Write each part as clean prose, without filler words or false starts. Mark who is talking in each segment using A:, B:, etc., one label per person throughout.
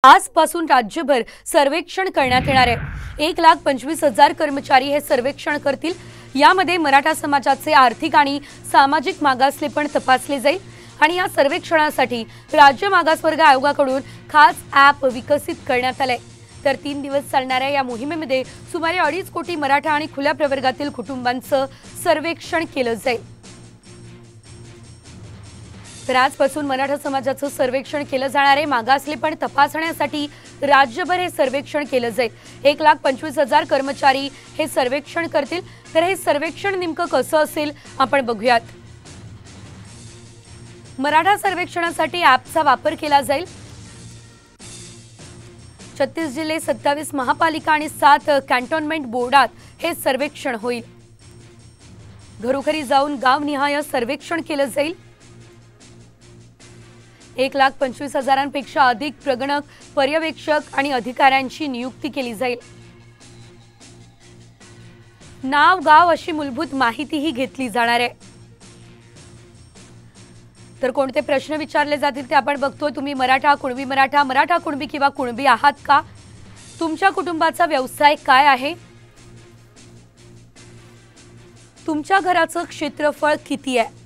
A: आजपासून राज्यभर सर्वेक्षण करण्यात येणार आहे। 1,25,000 कर्मचारी हे सर्वेक्षण करतील। यामध्ये मराठा समाजाचे आर्थिक आणि सामाजिक मागासलेपण तपासले जाईल आणि या सर्वेक्षणासाठी राज्य मागासवर्ग आयोगाकडून खास ॲप विकसित करण्यात आले। तर 3 दिवस चालणाऱ्या या मोहिमेमध्ये सुमारे 2.5 कोटी मराठा आणि खुल्या प्रवर्गातील कुटुंबांचं सर्वेक्षण केलं जाईल। तर आजपासून मराठा समाजाचं सर्वेक्षण केलं जाणार आहे। मागासलेपण तपासण्यासाठी राज्यभर हे सर्वेक्षण केलं जाईल। 1,25,000 कर्मचारी हे सर्वेक्षण करतील। तर हे सर्वेक्षण नेमकं कसं असेल आपण बघूयात। मराठा सर्वेक्षणासाठी ॲपचा वापर केला जाईल। 36 जिल्हे, 27 महापालिका आणि 7 कॅन्टोन्मेंट बोर्डात हे सर्वेक्षण होईल। घरोघरी जाऊन गावनिहाय सर्वेक्षण केलं जाईल। 1,25,000पेक्षा अधिक प्रगणक, पर्यवेक्षक आणि अधिकाऱ्यांची नियुक्ती केली जाईल। नाव, गाव अशी मूलभूत माहितीही घेतली जाणार आहे। तर कोणते प्रश्न विचारले जातील ते आपण बघतोय। तुम्ही मराठा, कुणबी मराठा, मराठा कुणबी किंवा कुणबी आहात का? तुमच्या कुटुंबाचा व्यवसाय काय आहे? तुमच्या घराचं क्षेत्रफळ किती आहे?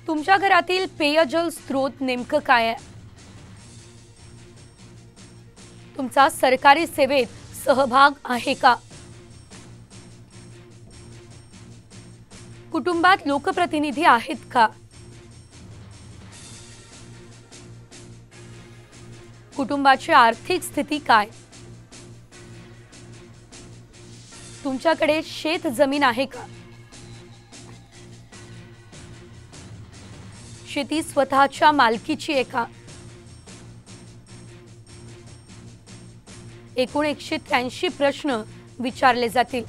A: तुमच्या घरातील पेयजल स्रोत नेमकं काय आहे? तुमचा सरकारी सेवेत सहभाग आहे का? कुटुंबात लोकप्रतिनिधी आहेत का? कुटुंबाची आर्थिक स्थिती काय? तुमच्याकडे शेत जमीन आहे का? शेती स्वतःच्या मालकीची आहे का? एकूण 183 प्रश्न विचारले जातील।